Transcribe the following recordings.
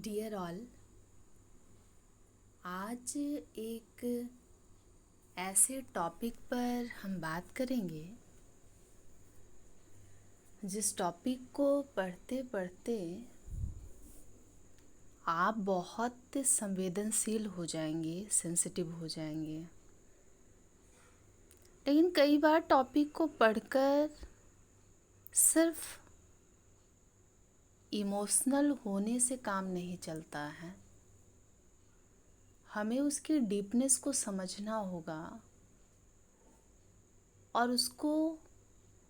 Dear all, आज एक ऐसे टॉपिक पर हम बात करेंगे जिस टॉपिक को पढ़ते पढ़ते आप बहुत संवेदनशील हो जाएंगे, सेंसिटिव हो जाएंगे। लेकिन कई बार टॉपिक को पढ़कर सिर्फ इमोशनल होने से काम नहीं चलता है, हमें उसकी डीपनेस को समझना होगा और उसको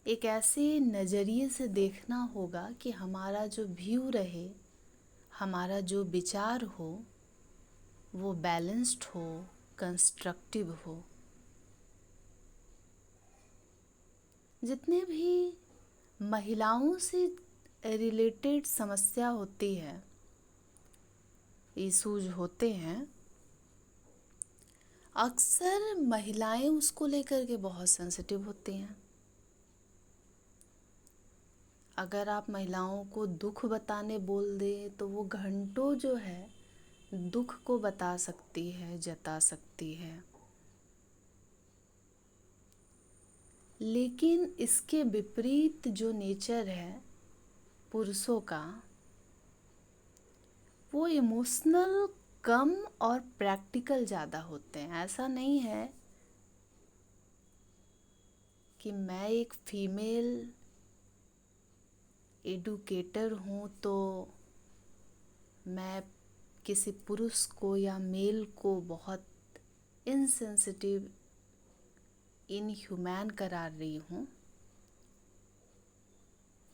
एक ऐसे नज़रिए से देखना होगा कि हमारा जो व्यू रहे, हमारा जो विचार हो वो बैलेंस्ड हो, कंस्ट्रक्टिव हो। जितने भी महिलाओं से रिलेटेड समस्या होती है, इश्यूज होते हैं, अक्सर महिलाएं उसको लेकर के बहुत सेंसिटिव होती हैं। अगर आप महिलाओं को दुख बताने बोल दें तो वो घंटों जो है दुख को बता सकती है, जता सकती है। लेकिन इसके विपरीत जो नेचर है पुरुषों का, वो इमोशनल कम और प्रैक्टिकल ज़्यादा होते हैं। ऐसा नहीं है कि मैं एक फीमेल एडुकेटर हूँ तो मैं किसी पुरुष को या मेल को बहुत इनसेंसिटिव, इनह्यूमैन करार रही हूँ।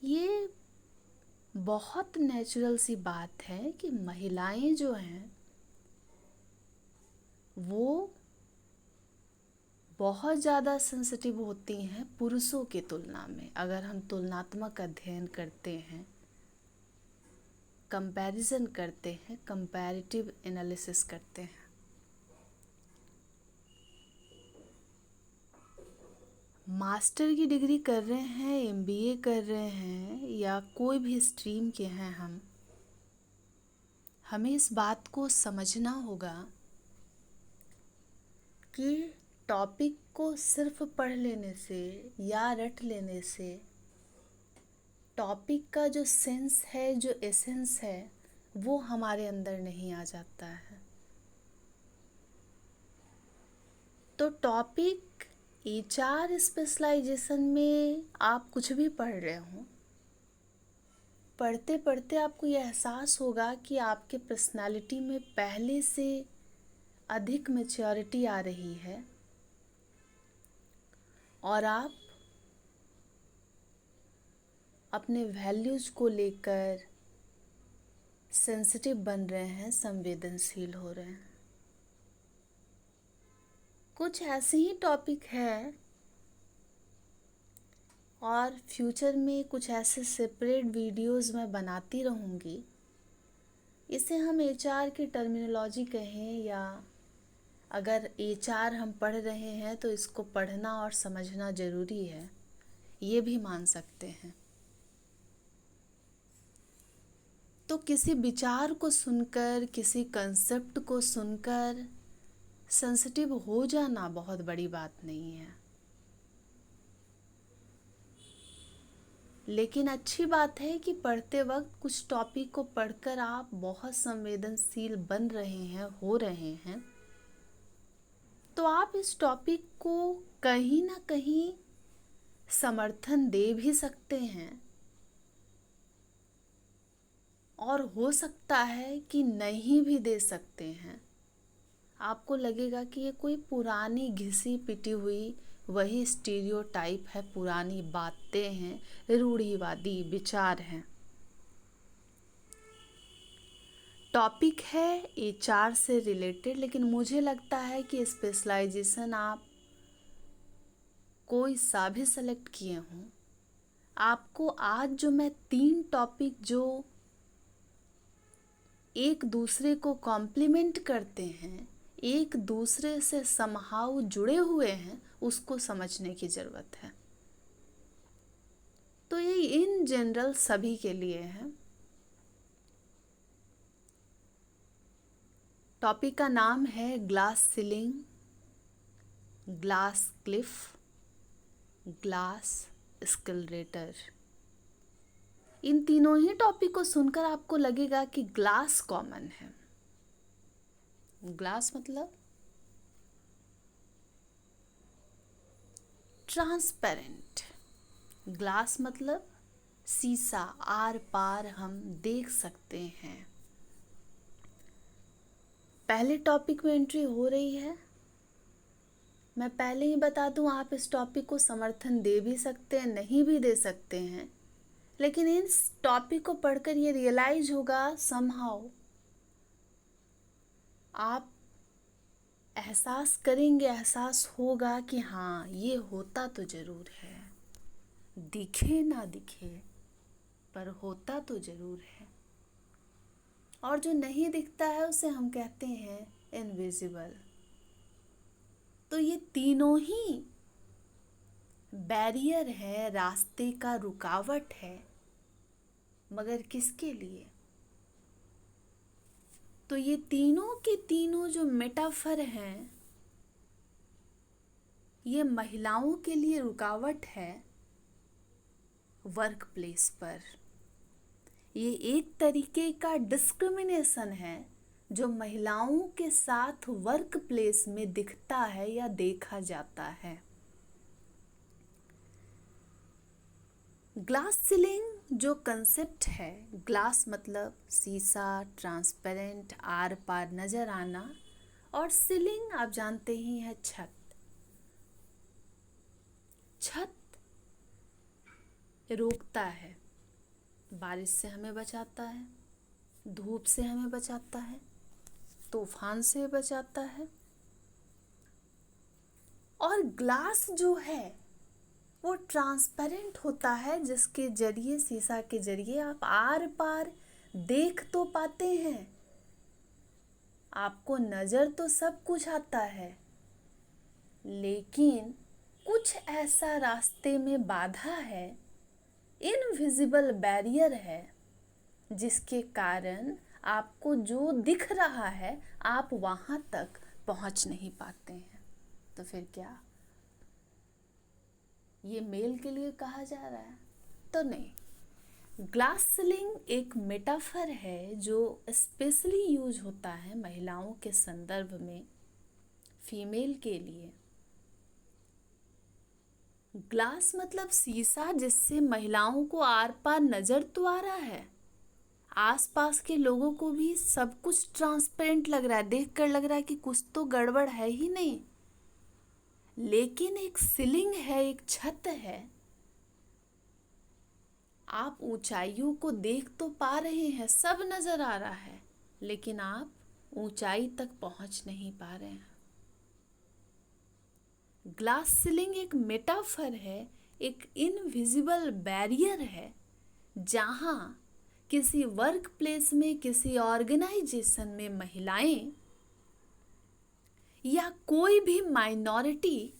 ये बहुत नेचुरल सी बात है कि महिलाएं जो हैं वो बहुत ज़्यादा सेंसिटिव होती हैं पुरुषों की तुलना में। अगर हम तुलनात्मक अध्ययन करते हैं, कंपैरिजन करते हैं, कंपैरेटिव एनालिसिस करते हैं, मास्टर की डिग्री कर रहे हैं, एमबीए कर रहे हैं या कोई भी स्ट्रीम के हैं हमें इस बात को समझना होगा कि टॉपिक को सिर्फ पढ़ लेने से या रट लेने से टॉपिक का जो सेंस है, जो एसेंस है, वो हमारे अंदर नहीं आ जाता है। तो टॉपिक एचआर स्पेशलाइजेशन में आप कुछ भी पढ़ रहे हो, पढ़ते पढ़ते आपको ये एहसास होगा कि आपके पर्सनालिटी में पहले से अधिक मैच्योरिटी आ रही है और आप अपने वैल्यूज़ को लेकर सेंसिटिव बन रहे हैं, संवेदनशील हो रहे हैं। कुछ ऐसे ही टॉपिक है और फ्यूचर में कुछ ऐसे सेपरेट वीडियोस मैं बनाती रहूँगी। इसे हम एचआर की टर्मिनोलॉजी कहें या अगर एचआर हम पढ़ रहे हैं तो इसको पढ़ना और समझना ज़रूरी है, ये भी मान सकते हैं। तो किसी विचार को सुनकर, किसी कंसेप्ट को सुनकर सेंसिटिव हो जाना बहुत बड़ी बात नहीं है। लेकिन अच्छी बात है कि पढ़ते वक्त कुछ टॉपिक को पढ़कर आप बहुत संवेदनशील बन रहे हैं, हो रहे हैं, तो आप इस टॉपिक को कहीं ना कहीं समर्थन दे भी सकते हैं और हो सकता है कि नहीं भी दे सकते हैं। आपको लगेगा कि ये कोई पुरानी घिसी पिटी हुई वही स्टीरियोटाइप है, पुरानी बातें हैं, रूढ़िवादी विचार हैं। टॉपिक है एचआर से रिलेटेड, लेकिन मुझे लगता है कि स्पेशलाइजेशन आप कोई सा भी सेलेक्ट किए हों, आपको आज जो मैं 3 टॉपिक जो एक दूसरे को कॉम्प्लीमेंट करते हैं, एक दूसरे से समहाउ जुड़े हुए हैं, उसको समझने की ज़रूरत है। तो ये इन जनरल सभी के लिए है। टॉपिक का नाम है glass ceiling, glass cliff, glass escalator. इन तीनों ही टॉपिक को सुनकर आपको लगेगा कि ग्लास कॉमन है। ग्लास मतलब ट्रांसपेरेंट, ग्लास मतलब शीशा, आर पार हम देख सकते हैं। पहले टॉपिक में एंट्री हो रही है। मैं पहले ही बता दूं, आप इस टॉपिक को समर्थन दे भी सकते हैं, नहीं भी दे सकते हैं, लेकिन इस टॉपिक को पढ़कर ये रियलाइज होगा समहाउ, आप एहसास करेंगे, एहसास होगा कि हाँ ये होता तो ज़रूर है, दिखे ना दिखे पर होता तो ज़रूर है। और जो नहीं दिखता है उसे हम कहते हैं इनविजिबल। तो ये तीनों ही बैरियर है, रास्ते का रुकावट है, मगर किसके लिए? तो ये तीनों के तीनों जो मेटाफर हैं, ये महिलाओं के लिए रुकावट है वर्क प्लेस पर। ये एक तरीके का डिस्क्रिमिनेशन है जो महिलाओं के साथ वर्क प्लेस में दिखता है या देखा जाता है। ग्लास सीलिंग जो कंसेप्ट है, ग्लास मतलब शीशा, ट्रांसपेरेंट, आर पार नजर आना, और सीलिंग आप जानते ही है छत। छत रोकता है, बारिश से हमें बचाता है, धूप से हमें बचाता है, तूफान से बचाता है। और ग्लास जो है वो ट्रांसपेरेंट होता है, जिसके जरिए, शीशा के जरिए आप आर पार देख तो पाते हैं, आपको नज़र तो सब कुछ आता है, लेकिन कुछ ऐसा रास्ते में बाधा है, इनविजिबल बैरियर है, जिसके कारण आपको जो दिख रहा है आप वहाँ तक पहुँच नहीं पाते हैं। तो फिर क्या ये मेल के लिए कहा जा रहा है? तो नहीं। ग्लास सीलिंग एक मेटाफर है जो स्पेशली यूज होता है महिलाओं के संदर्भ में, फीमेल के लिए। ग्लास मतलब शीशा, जिससे महिलाओं को आर पार नजर तो आ रहा है, आसपास के लोगों को भी सब कुछ ट्रांसपेरेंट लग रहा है, देखकर लग रहा है कि कुछ तो गड़बड़ है ही नहीं, लेकिन एक सीलिंग है, एक छत है, आप ऊंचाइयों को देख तो पा रहे हैं, सब नजर आ रहा है, लेकिन आप ऊंचाई तक पहुंच नहीं पा रहे हैं। ग्लास सीलिंग एक मेटाफर है, एक इनविजिबल बैरियर है, जहां किसी वर्क प्लेस में, किसी ऑर्गेनाइजेशन में महिलाएं या कोई भी माइनॉरिटी,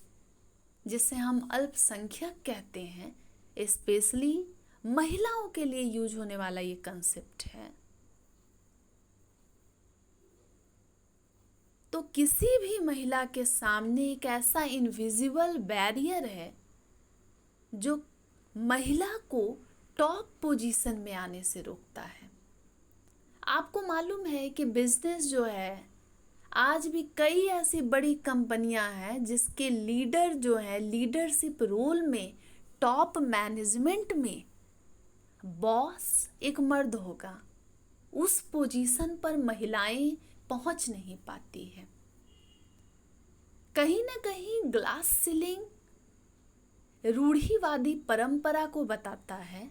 जिसे हम अल्पसंख्यक कहते हैं, स्पेशली महिलाओं के लिए यूज होने वाला ये कंसेप्ट है। तो किसी भी महिला के सामने एक ऐसा इनविजिबल बैरियर है जो महिला को टॉप पोजीशन में आने से रोकता है। आपको मालूम है कि बिजनेस जो है, आज भी कई ऐसी बड़ी कंपनियां हैं जिसके लीडर जो है, लीडरशिप रोल में, टॉप मैनेजमेंट में बॉस एक मर्द होगा, उस पोजीशन पर महिलाएं पहुंच नहीं पाती है। कहीं ना कहीं ग्लास सीलिंग रूढ़िवादी परंपरा को बताता है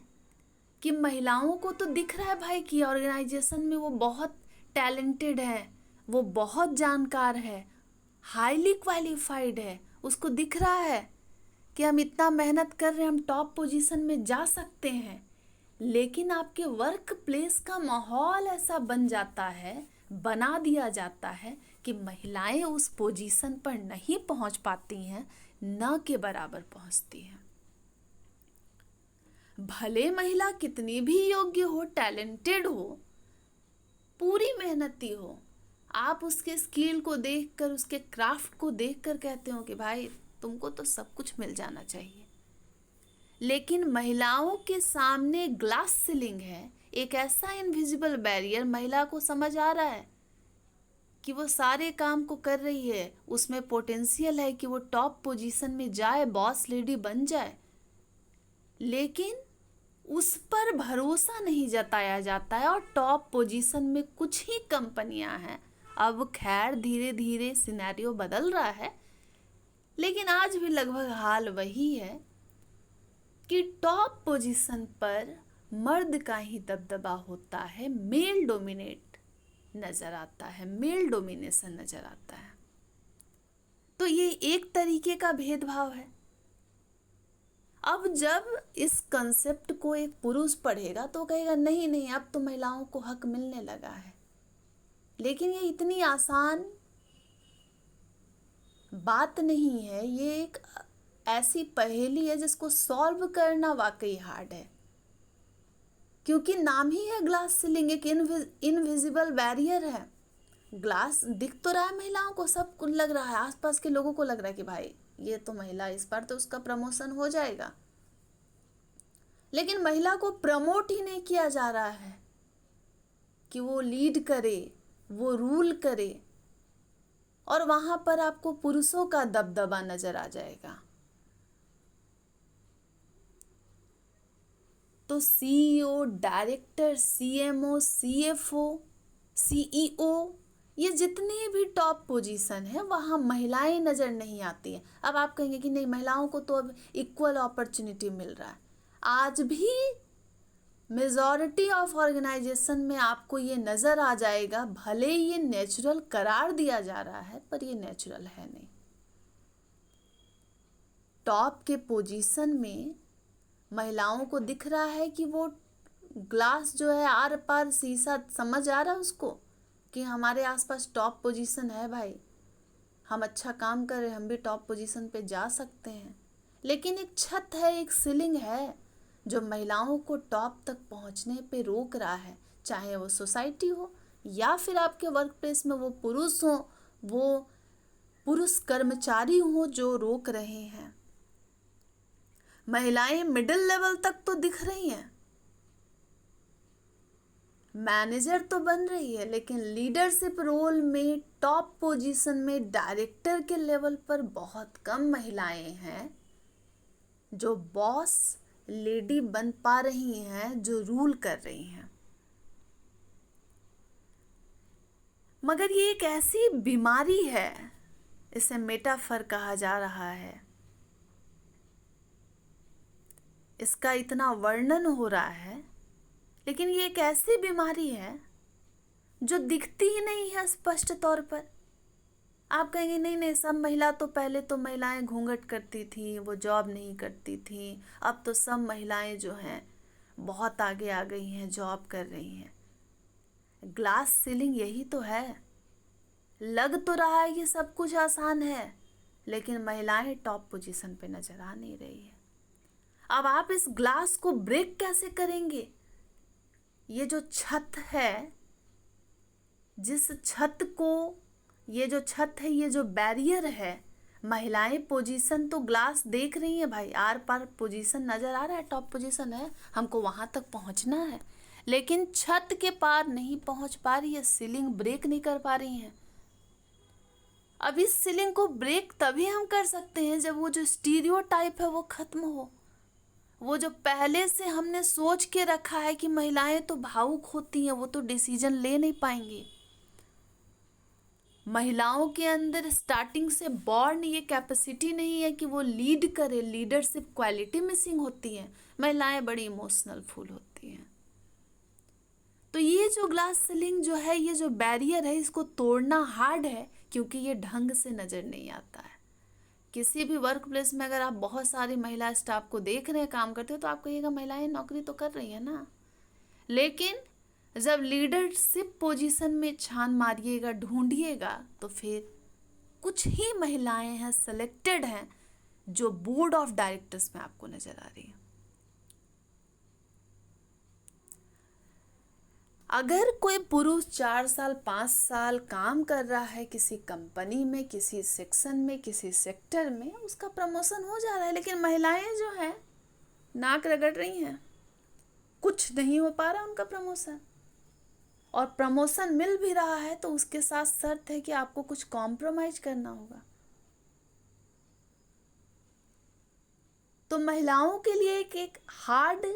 कि महिलाओं को तो दिख रहा है भाई कि ऑर्गेनाइजेशन में वो बहुत टैलेंटेड है, वो बहुत जानकार है, हाईली क्वालिफाइड है, उसको दिख रहा है कि हम इतना मेहनत कर रहे हैं, हम टॉप पोजीशन में जा सकते हैं, लेकिन आपके वर्क प्लेस का माहौल ऐसा बन जाता है, बना दिया जाता है कि महिलाएं उस पोजीशन पर नहीं पहुंच पाती हैं, न के बराबर पहुंचती हैं। भले महिला कितनी भी योग्य हो, टैलेंटेड हो, पूरी मेहनती हो, आप उसके स्किल को देखकर, उसके क्राफ्ट को देखकर कहते हो कि भाई तुमको तो सब कुछ मिल जाना चाहिए। लेकिन महिलाओं के सामने ग्लास सीलिंग है, एक ऐसा इनविजिबल बैरियर। महिला को समझ आ रहा है कि वो सारे काम को कर रही है, उसमें पोटेंशियल है कि वो टॉप पोजीशन में जाए, बॉस लेडी बन जाए, लेकिन उस पर भरोसा नहीं जताया जाता है। और टॉप पोजीशन में कुछ ही कंपनियां हैं। अब खैर धीरे धीरे सिनेरियो बदल रहा है, लेकिन आज भी लगभग हाल वही है कि टॉप पोजीशन पर मर्द का ही दबदबा होता है, मेल डोमिनेट नजर आता है, मेल डोमिनेशन नजर आता है। तो ये एक तरीके का भेदभाव है। अब जब इस कंसेप्ट को एक पुरुष पढ़ेगा तो कहेगा नहीं नहीं, अब तो महिलाओं को हक मिलने लगा है। लेकिन ये इतनी आसान बात नहीं है, ये एक ऐसी पहेली है जिसको सॉल्व करना वाकई हार्ड है। क्योंकि नाम ही है ग्लास सीलिंग, एक इनविजिबल बैरियर है। ग्लास दिख तो रहा है महिलाओं को, सबको लग रहा है, आसपास के लोगों को लग रहा है कि भाई ये तो महिला, इस बार तो उसका प्रमोशन हो जाएगा। लेकिन महिला को प्रमोट ही नहीं किया जा रहा है कि वो लीड करे, वो रूल करे, और वहां पर आपको पुरुषों का दबदबा नजर आ जाएगा। तो CEO, director, CMO, CFO, CEO, ये जितनी भी टॉप पोजीशन है वहाँ महिलाएं नज़र नहीं आती हैं। अब आप कहेंगे कि नहीं, महिलाओं को तो अब इक्वल अपॉर्चुनिटी मिल रहा है। आज भी मेजॉरिटी ऑफ ऑर्गेनाइजेशन में आपको ये नज़र आ जाएगा, भले ही ये नेचुरल करार दिया जा रहा है पर ये नेचुरल है नहीं। टॉप के पोजीशन में महिलाओं को दिख रहा है कि वो ग्लास जो है आर पार शीशा, समझ आ रहा है उसको कि हमारे आसपास टॉप पोजीशन है भाई, हम अच्छा काम कर रहे हैं, हम भी टॉप पोजीशन पे जा सकते हैं। लेकिन एक छत है, एक सीलिंग है जो महिलाओं को टॉप तक पहुंचने पे रोक रहा है। चाहे वो सोसाइटी हो या फिर आपके वर्क प्लेस में वो पुरुष हो, वो पुरुष कर्मचारी हो जो रोक रहे हैं। महिलाएं मिडिल लेवल तक तो दिख रही हैं, मैनेजर तो बन रही है, लेकिन लीडरशिप रोल में, टॉप पोजीशन में, डायरेक्टर के लेवल पर बहुत कम महिलाएं हैं जो बॉस लेडी बन पा रही हैं, जो रूल कर रही हैं। मगर ये एक ऐसी बीमारी है, इसे मेटाफर कहा जा रहा है, इसका इतना वर्णन हो रहा है, लेकिन ये एक ऐसी बीमारी है जो दिखती ही नहीं है स्पष्ट तौर पर। आप कहेंगे नहीं नहीं, सब महिला तो, पहले तो महिलाएं घूंघट करती थी, वो जॉब नहीं करती थी, अब तो सब महिलाएं जो हैं बहुत आगे आ गई हैं, जॉब कर रही हैं। ग्लास सीलिंग यही तो है। लग तो रहा है कि सब कुछ आसान है, लेकिन महिलाएं टॉप पोजीशन पे नजर आ नहीं रही है। अब आप इस ग्लास को ब्रेक कैसे करेंगे? ये जो छत है, जिस छत को, ये जो छत है, ये जो बैरियर है, महिलाएं पोजीशन तो ग्लास देख रही हैं भाई, आर पार पोजीशन नजर आ रहा है, टॉप पोजीशन है, हमको वहां तक पहुंचना है, लेकिन छत के पार नहीं पहुंच पा रही है, सीलिंग ब्रेक नहीं कर पा रही हैं। अब इस सीलिंग को ब्रेक तभी हम कर सकते हैं जब वो जो स्टीरियोटाइप है वो खत्म हो। वो जो पहले से हमने सोच के रखा है कि महिलाएं तो भावुक होती हैं, वो तो डिसीजन ले नहीं पाएंगी। महिलाओं के अंदर स्टार्टिंग से बॉर्न ये कैपेसिटी नहीं है कि वो लीड करे, लीडरशिप क्वालिटी मिसिंग होती है। महिलाएं बड़ी इमोशनल फुल होती हैं। तो ये जो ग्लास सीलिंग जो है, ये जो बैरियर है, इसको तोड़ना हार्ड है, क्योंकि ये ढंग से नज़र नहीं आता है। किसी भी वर्क प्लेस में अगर आप बहुत सारी महिला स्टाफ को देख रहे हैं काम करते हो, तो आप कहिएगा महिलाएं नौकरी तो कर रही है ना, लेकिन जब लीडरशिप पोजीशन में छान मारिएगा, ढूंढिएगा, तो फिर कुछ ही महिलाएं हैं, सेलेक्टेड हैं, जो बोर्ड ऑफ डायरेक्टर्स में आपको नजर आ रही है। अगर कोई पुरुष 4 साल 5 साल काम कर रहा है किसी कंपनी में, किसी सेक्शन में, किसी सेक्टर में, उसका प्रमोशन हो जा रहा है, लेकिन महिलाएं जो हैं नाक रगड़ रही हैं, कुछ नहीं हो पा रहा उनका प्रमोशन। और प्रमोशन मिल भी रहा है तो उसके साथ शर्त है कि आपको कुछ कॉम्प्रोमाइज करना होगा। तो महिलाओं के लिए एक हार्ड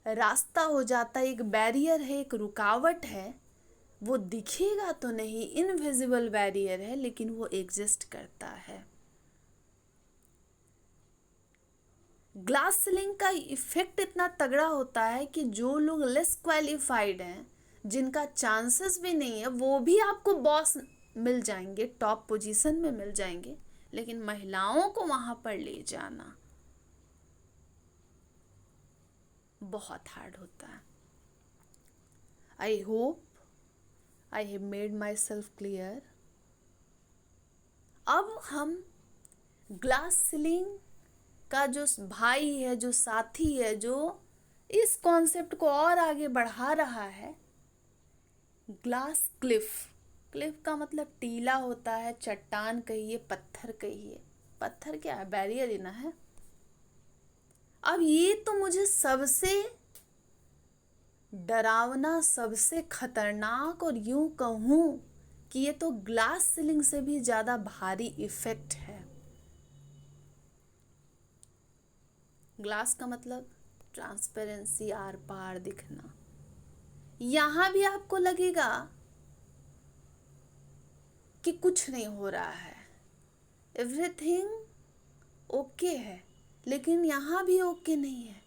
रास्ता हो जाता है, एक बैरियर है, एक रुकावट है। वो दिखेगा तो नहीं, इनविजिबल बैरियर है, लेकिन वो एग्जिस्ट करता है। ग्लास सीलिंग का इफेक्ट इतना तगड़ा होता है कि जो लोग लेस क्वालिफाइड हैं, जिनका चांसेस भी नहीं है, वो भी आपको बॉस मिल जाएंगे, टॉप पोजीशन में मिल जाएंगे, लेकिन महिलाओं को वहां पर ले जाना बहुत हार्ड होता है। I hope I have made my self clear. अब हम ग्लास सीलिंग का जो भाई है, जो साथी है, जो इस कॉन्सेप्ट को और आगे बढ़ा रहा है, ग्लास क्लिफ। क्लिफ का मतलब टीला होता है, चट्टान कहिए, पत्थर कहिए। पत्थर क्या है? बैरियर ही ना है। अब ये तो मुझे सबसे डरावना, सबसे खतरनाक, और यूं कहूं कि ये तो ग्लास सीलिंग से भी ज्यादा भारी इफेक्ट है। ग्लास का मतलब ट्रांसपेरेंसी, आर पार दिखना। यहां भी आपको लगेगा कि कुछ नहीं हो रहा है, एवरीथिंग ओके है, लेकिन यहां भी ओके नहीं है।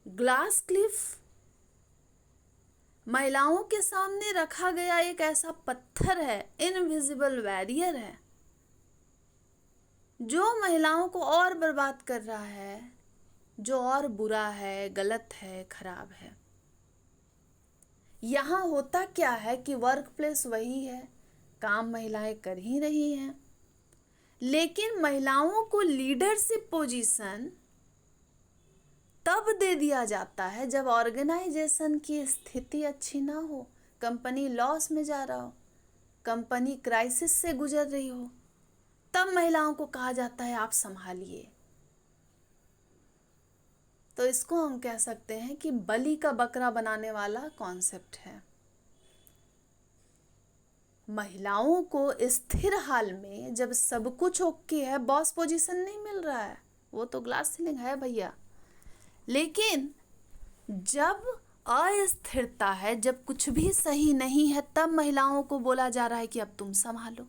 ग्लास क्लिफ महिलाओं के सामने रखा गया एक ऐसा पत्थर है, इनविजिबल बैरियर है, जो महिलाओं को और बर्बाद कर रहा है, जो और बुरा है, गलत है, खराब है। यहाँ होता क्या है कि वर्क प्लेस वही है, काम महिलाएं कर ही रही हैं, लेकिन महिलाओं को लीडरशिप पोजीशन तब दे दिया जाता है जब ऑर्गेनाइजेशन की स्थिति अच्छी ना हो, कंपनी लॉस में जा रहा हो, कंपनी क्राइसिस से गुजर रही हो, तब महिलाओं को कहा जाता है आप संभालिए। तो इसको हम कह सकते हैं कि बलि का बकरा बनाने वाला कॉन्सेप्ट है। महिलाओं को स्थिर हाल में जब सब कुछ ओके है, बॉस पोजीशन नहीं मिल रहा है, वो तो ग्लास सीलिंग है भैया, लेकिन जब अस्थिरता है, जब कुछ भी सही नहीं है, तब महिलाओं को बोला जा रहा है कि अब तुम संभालो।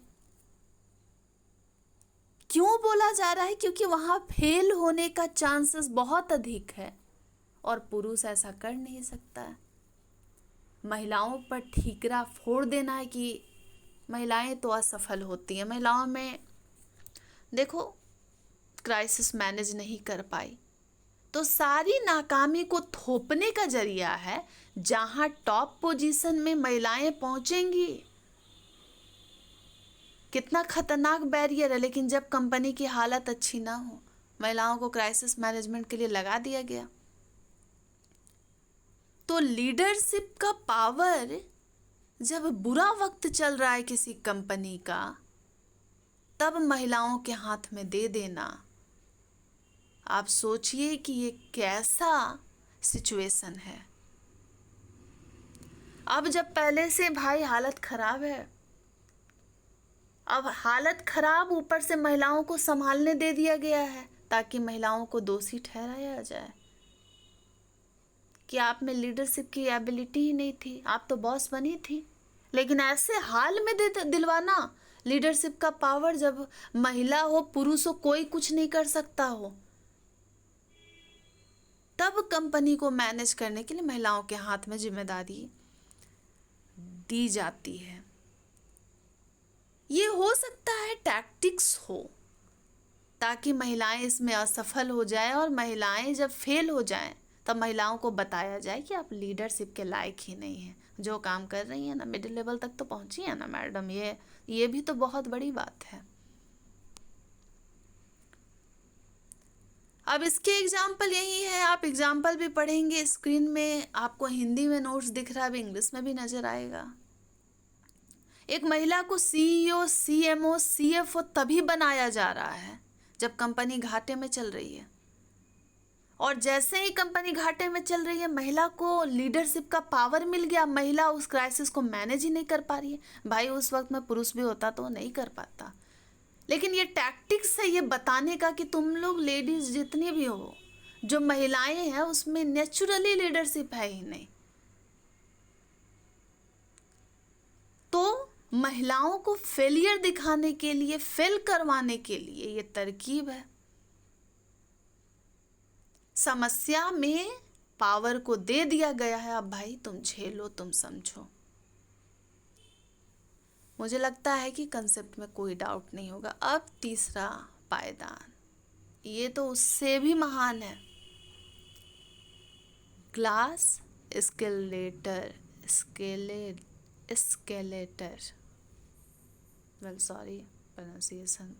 क्यों बोला जा रहा है? क्योंकि वहां फेल होने का चांसेस बहुत अधिक है और पुरुष ऐसा कर नहीं सकता है। महिलाओं पर ठीकरा फोड़ देना है कि महिलाएं तो असफल होती हैं, महिलाओं में देखो क्राइसिस मैनेज नहीं कर पाई, तो सारी नाकामी को थोपने का जरिया है। जहां टॉप पोजीशन में महिलाएं पहुंचेंगी, कितना खतरनाक बैरियर है, लेकिन जब कंपनी की हालत अच्छी ना हो, महिलाओं को क्राइसिस मैनेजमेंट के लिए लगा दिया गया। तो लीडरशिप का पावर जब बुरा वक्त चल रहा है किसी कंपनी का, तब महिलाओं के हाथ में दे देना, आप सोचिए कि ये कैसा सिचुएशन है। अब जब पहले से भाई हालत खराब है, अब हालत खराब, ऊपर से महिलाओं को संभालने दे दिया गया है ताकि महिलाओं को दोषी ठहराया जाए कि आप में लीडरशिप की एबिलिटी ही नहीं थी, आप तो बॉस बनी थी। लेकिन ऐसे हाल में दिलवाना लीडरशिप का पावर, जब महिला हो, पुरुष हो, कोई कुछ नहीं कर सकता हो, तब कंपनी को मैनेज करने के लिए महिलाओं के हाथ में जिम्मेदारी दी जाती है। ये हो सकता है टैक्टिक्स हो, ताकि महिलाएं इसमें असफल हो जाएं, और महिलाएं जब फेल हो जाएं तब महिलाओं को बताया जाए कि आप लीडरशिप के लायक ही नहीं हैं, जो काम कर रही हैं ना, मिडिल लेवल तक तो पहुंची है ना मैडम, ये भी तो बहुत बड़ी बात है। अब इसके एग्जाम्पल यही है, आप एग्जाम्पल भी पढ़ेंगे स्क्रीन में, आपको हिंदी में नोट्स दिख रहा है, अब इंग्लिश में भी नजर आएगा। एक महिला को सीईओ, सीएमओ, सीएफओ तभी बनाया जा रहा है जब कंपनी घाटे में चल रही है, और जैसे ही कंपनी घाटे में चल रही है, महिला को लीडरशिप का पावर मिल गया, महिला उस क्राइसिस को मैनेज ही नहीं कर पा रही है। भाई उस वक्त में पुरुष भी होता तो नहीं कर पाता, लेकिन ये टैक्टिक्स है ये बताने का कि तुम लोग लेडीज जितनी भी हो, जो महिलाएं हैं उसमें नेचुरली लीडरशिप है ही नहीं। तो महिलाओं को फेलियर दिखाने के लिए, फेल करवाने के लिए ये तरकीब है। समस्या में पावर को दे दिया गया है, अब भाई तुम झेलो, तुम समझो। मुझे लगता है कि कंसेप्ट में कोई डाउट नहीं होगा। अब तीसरा पायदान, ये तो उससे भी महान है। Glass skeletal, skeletal, well sorry pronunciation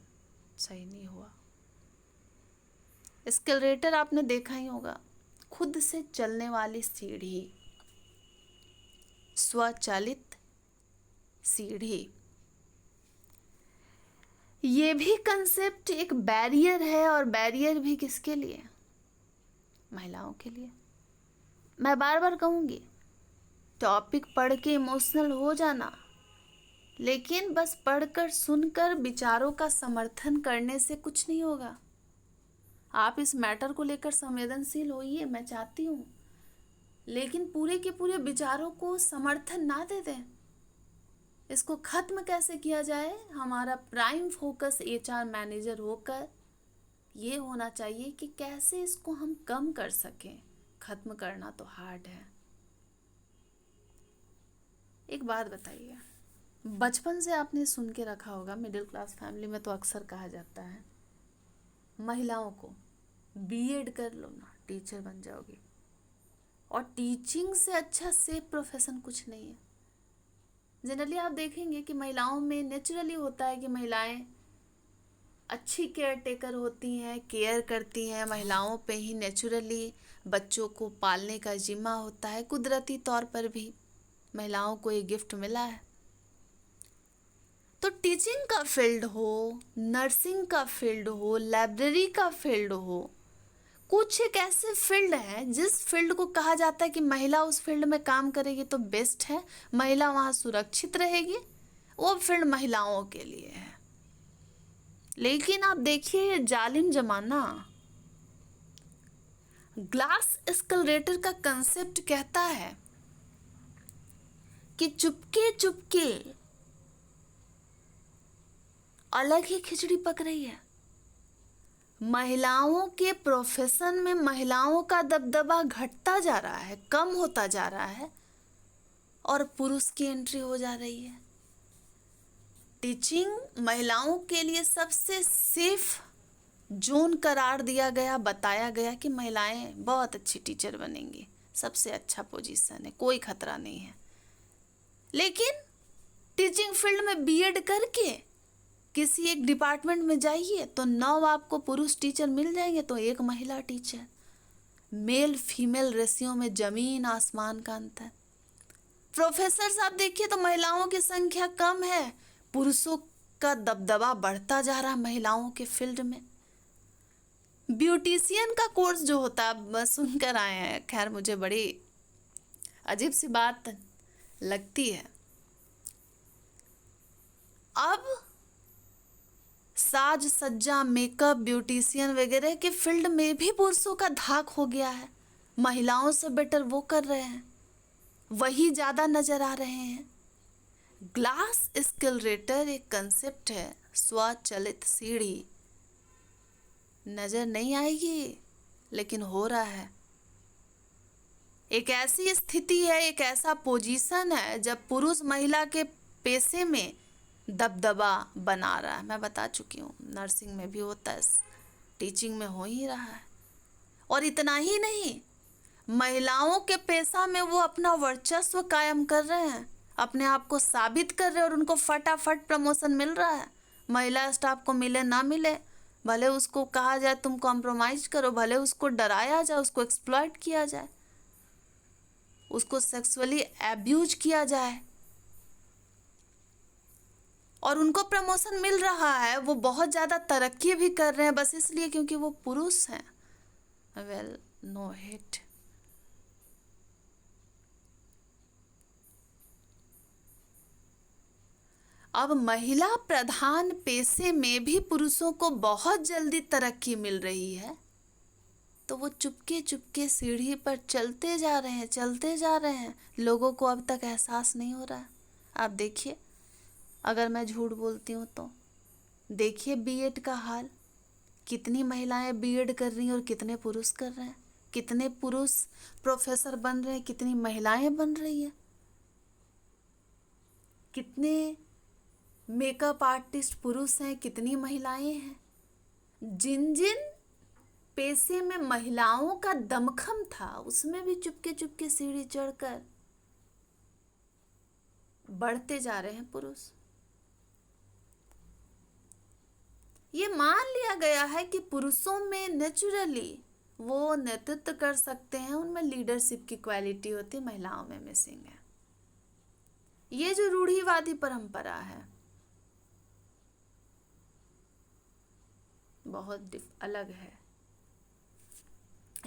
सही नहीं हुआ। स्केलेटर आपने देखा ही होगा, खुद से चलने वाली सीढ़ी, स्वचालित सीढ़ी। ये भी कंसेप्ट एक बैरियर है, और बैरियर भी किसके लिए? महिलाओं के लिए। मैं बार बार कहूँगी, टॉपिक पढ़ के इमोशनल हो जाना, लेकिन बस पढ़कर सुनकर विचारों का समर्थन करने से कुछ नहीं होगा। आप इस मैटर को लेकर संवेदनशील होइए, मैं चाहती हूँ, लेकिन पूरे के पूरे विचारों को समर्थन ना दे दें। इसको खत्म कैसे किया जाए, हमारा प्राइम फोकस एचआर मैनेजर होकर ये होना चाहिए कि कैसे इसको हम कम कर सकें। खत्म करना तो हार्ड है। एक बात बताइए, बचपन से आपने सुन के रखा होगा, मिडिल क्लास फैमिली में तो अक्सर कहा जाता है महिलाओं को बीएड कर लो ना, टीचर बन जाओगी। और टीचिंग से अच्छा सेफ प्रोफेशन कुछ नहीं है। जनरली आप देखेंगे कि महिलाओं में नेचुरली होता है कि महिलाएं अच्छी केयर टेकर होती हैं, केयर करती हैं। महिलाओं पे ही नेचुरली बच्चों को पालने का जिम्मा होता है। कुदरती तौर पर भी महिलाओं को ये गिफ्ट मिला है। तो टीचिंग का फील्ड हो, नर्सिंग का फील्ड हो, लाइब्रेरी का फील्ड हो, कुछ एक ऐसे फील्ड है जिस फील्ड को कहा जाता है कि महिला उस फील्ड में काम करेगी तो बेस्ट है, महिला वहाँ सुरक्षित रहेगी, वो फील्ड महिलाओं के लिए है। लेकिन आप देखिए, जालिम जमाना। ग्लास एस्केलेटर का कंसेप्ट कहता है कि चुपके चुपके अलग ही खिचड़ी पक रही है। महिलाओं के प्रोफेशन में महिलाओं का दबदबा घटता जा रहा है, कम होता जा रहा है, और पुरुष की एंट्री हो जा रही है। टीचिंग महिलाओं के लिए सबसे सेफ जोन करार दिया गया, बताया गया कि महिलाएं बहुत अच्छी टीचर बनेंगी, सबसे अच्छा पोजीशन है, कोई खतरा नहीं है। लेकिन टीचिंग फील्ड में बीएड करके किसी एक डिपार्टमेंट में जाइए तो 9 आपको पुरुष टीचर मिल जाएंगे, तो 1 महिला टीचर। मेल फीमेल रेशियो में जमीन आसमान का अंतर। प्रोफेसर आप देखिए तो महिलाओं की संख्या कम है, पुरुषों का दबदबा बढ़ता जा रहा है महिलाओं के फील्ड में। ब्यूटिशियन का कोर्स जो होता है, सुनकर आए हैं, खैर मुझे बड़ी अजीब सी बात लगती है। अब साज सज्जा, मेकअप, ब्यूटिशियन वगैरह के फील्ड में भी पुरुषों का धाक हो गया है। महिलाओं से बेटर वो कर रहे हैं, वही ज़्यादा नज़र आ रहे हैं। ग्लास एस्केलेटर एक कंसेप्ट है, स्वचालित सीढ़ी। नज़र नहीं आएगी लेकिन हो रहा है। एक ऐसी स्थिति है, एक ऐसा पोजीशन है जब पुरुष महिला के पेशे में दबदबा बना रहा है। मैं बता चुकी हूँ, नर्सिंग में भी होता है, टीचिंग में हो ही रहा है। और इतना ही नहीं, महिलाओं के पेशा में वो अपना वर्चस्व कायम कर रहे हैं, अपने आप को साबित कर रहे हैं, और उनको फटाफट प्रमोशन मिल रहा है। महिला स्टाफ को मिले ना मिले, भले उसको कहा जाए तुम कॉम्प्रोमाइज करो, भले उसको डराया जाए, उसको एक्सप्लॉइट किया जाए, उसको सेक्सुअली एब्यूज किया जाए, और उनको प्रमोशन मिल रहा है, वो बहुत ज़्यादा तरक्की भी कर रहे हैं बस इसलिए क्योंकि वो पुरुष हैं। Well, no hit. अब महिला प्रधान पेशे में भी पुरुषों को बहुत जल्दी तरक्की मिल रही है, तो वो चुपके चुपके सीढ़ी पर चलते जा रहे हैं, चलते जा रहे हैं। लोगों को अब तक एहसास नहीं हो रहा है। आप देखिए, अगर मैं झूठ बोलती हूँ तो देखिए बीएड का हाल, कितनी महिलाएं बीएड कर रही हैं और कितने पुरुष कर रहे हैं, कितने पुरुष प्रोफेसर बन रहे हैं, कितनी महिलाएं बन रही हैं, कितने मेकअप आर्टिस्ट पुरुष हैं, कितनी महिलाएं हैं। जिन जिन पेशे में महिलाओं का दमखम था उसमें भी चुपके चुपके सीढ़ी चढ़कर बढ़ते जा रहे हैं पुरुष। ये मान लिया गया है कि पुरुषों में नेचुरली वो नेतृत्व कर सकते हैं, उनमें लीडरशिप की क्वालिटी होती है, महिलाओं में मिसिंग है। ये जो रूढ़िवादी परंपरा है बहुत अलग है।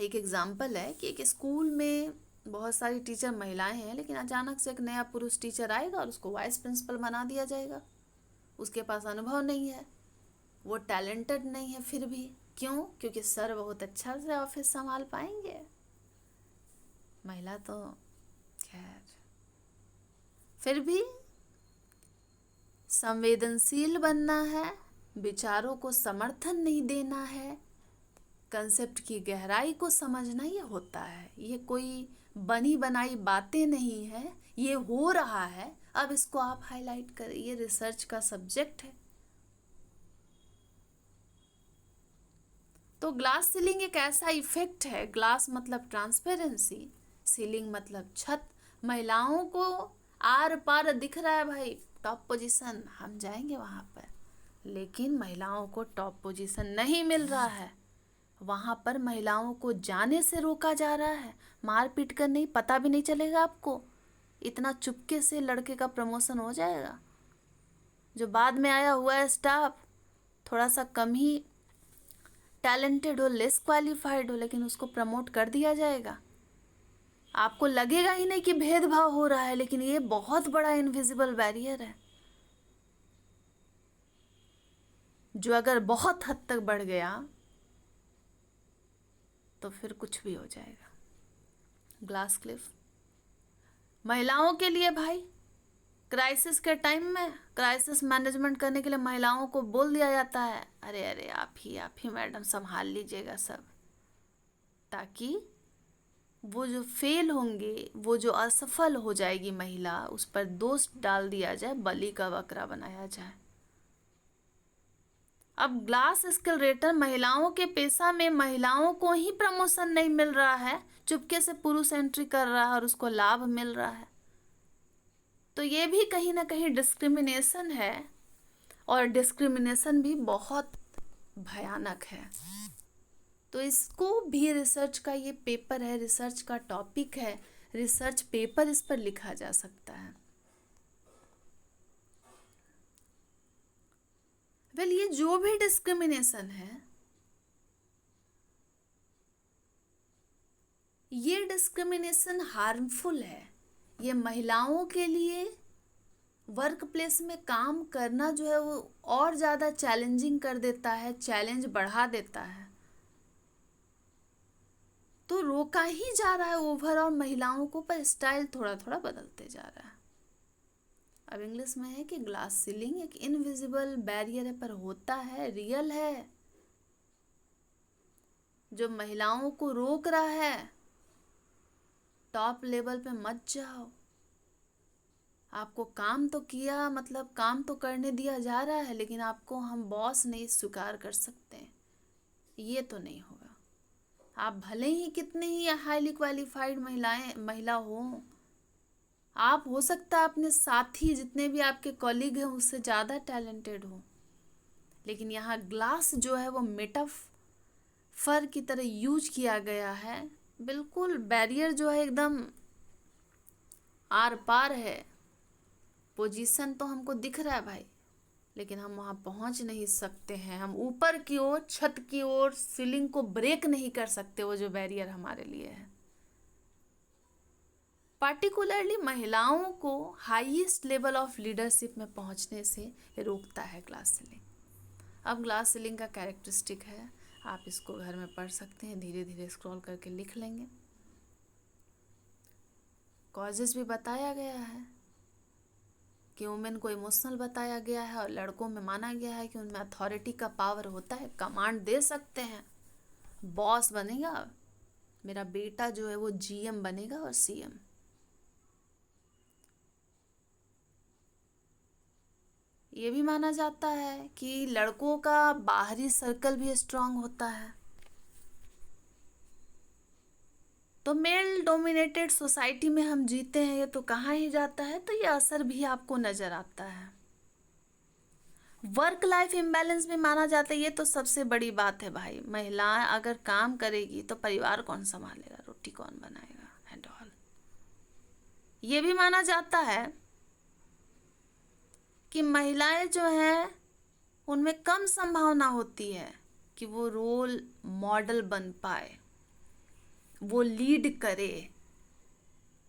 एक एग्जाम्पल है कि एक स्कूल में बहुत सारी टीचर महिलाएं हैं, लेकिन अचानक से एक नया पुरुष टीचर आएगा और उसको वाइस प्रिंसिपल बना दिया जाएगा। उसके पास अनुभव नहीं है, वो टैलेंटेड नहीं है, फिर भी क्यों? क्योंकि सर बहुत अच्छा से ऑफिस संभाल पाएंगे। महिला तो खैर, फिर भी संवेदनशील बनना है, विचारों को समर्थन नहीं देना है, कंसेप्ट की गहराई को समझना, ये होता है। ये कोई बनी बनाई बातें नहीं है, ये हो रहा है। अब इसको आप हाईलाइट करें, ये रिसर्च का सब्जेक्ट है। तो ग्लास सीलिंग एक ऐसा इफेक्ट है, ग्लास मतलब ट्रांसपेरेंसी, सीलिंग मतलब छत। महिलाओं को आर पार दिख रहा है भाई, टॉप पोजीशन, हम जाएंगे वहाँ पर, लेकिन महिलाओं को टॉप पोजीशन नहीं मिल रहा है। वहाँ पर महिलाओं को जाने से रोका जा रहा है, मार पीट कर नहीं, पता भी नहीं चलेगा आपको, इतना चुपके से लड़के का प्रमोशन हो जाएगा। जो बाद में आया हुआ है स्टाफ थोड़ा सा कम ही टैलेंटेड हो, लेस क्वालिफाइड हो, लेकिन उसको प्रमोट कर दिया जाएगा। आपको लगेगा ही नहीं कि भेदभाव हो रहा है, लेकिन ये बहुत बड़ा इनविजिबल बैरियर है जो अगर बहुत हद तक बढ़ गया तो फिर कुछ भी हो जाएगा। ग्लास क्लिफ महिलाओं के लिए भाई, क्राइसिस के टाइम में क्राइसिस मैनेजमेंट करने के लिए महिलाओं को बोल दिया जाता है, अरे अरे आप ही मैडम संभाल लीजिएगा सब, ताकि वो जो फेल होंगे, वो जो असफल हो जाएगी महिला, उस पर दोष डाल दिया जाए, बलि का बकरा बनाया जाए। अब ग्लास स्केलेटर महिलाओं के पेशा में महिलाओं को ही प्रमोशन नहीं मिल रहा है, चुपके से पुरुष एंट्री कर रहा है और उसको लाभ मिल रहा है। तो ये भी कहीं ना कहीं डिस्क्रिमिनेशन है, और डिस्क्रिमिनेशन भी बहुत भयानक है। तो इसको भी रिसर्च का ये पेपर है, रिसर्च का टॉपिक है, रिसर्च पेपर इस पर लिखा जा सकता है। वेल, ये जो भी डिस्क्रिमिनेशन है, ये डिस्क्रिमिनेशन हार्मफुल है। ये महिलाओं के लिए वर्क प्लेस में काम करना जो है वो और ज़्यादा चैलेंजिंग कर देता है, चैलेंज बढ़ा देता है। तो रोका ही जा रहा है ओवरऑल महिलाओं को, पर स्टाइल थोड़ा थोड़ा बदलते जा रहा है। अब इंग्लिश में है कि ग्लास सीलिंग एक इनविजिबल बैरियर है, पर होता है, रियल है, जो महिलाओं को रोक रहा है। टॉप लेवल पे मत जाओ, आपको काम तो किया, मतलब काम तो करने दिया जा रहा है, लेकिन आपको हम बॉस नहीं स्वीकार कर सकते, ये तो नहीं होगा। आप भले ही कितने ही हाईली क्वालिफाइड महिला हो, आप हो सकता है अपने साथी जितने भी आपके कॉलीग हैं उससे ज़्यादा टैलेंटेड हो, लेकिन यहाँ ग्लास जो है वो मेटाफर की तरह यूज किया गया है। बिल्कुल बैरियर जो है एकदम आर पार है। पोजीशन तो हमको दिख रहा है भाई, लेकिन हम वहाँ पहुँच नहीं सकते हैं। हम ऊपर की ओर, छत की ओर, सीलिंग को ब्रेक नहीं कर सकते, वो जो बैरियर हमारे लिए है। पार्टिकुलरली महिलाओं को हाईएस्ट लेवल ऑफ लीडरशिप में पहुँचने से रोकता है ग्लास सीलिंग। अब ग्लास सीलिंग का कैरेक्टरिस्टिक है, आप इसको घर में पढ़ सकते हैं, धीरे धीरे स्क्रॉल करके लिख लेंगे। कॉजेज भी बताया गया है कि वुमेन को इमोशनल बताया गया है, और लड़कों में माना गया है कि उनमें अथॉरिटी का पावर होता है, कमांड दे सकते हैं। बॉस बनेगा, मेरा बेटा जो है वो जीएम बनेगा और सीएम। ये भी माना जाता है कि लड़कों का बाहरी सर्कल भी स्ट्रांग होता है। तो मेल डोमिनेटेड सोसाइटी में हम जीते हैं, ये तो कहाँ ही जाता है, तो ये असर भी आपको नजर आता है। वर्क लाइफ इम्बैलेंस भी माना जाता है। ये तो सबसे बड़ी बात है भाई, महिला अगर काम करेगी तो परिवार कौन संभालेगा, रोटी कौन बनाएगा एंड ऑल। ये भी माना जाता है कि महिलाएं जो हैं उनमें कम संभावना होती है कि वो रोल मॉडल बन पाए, वो लीड करे,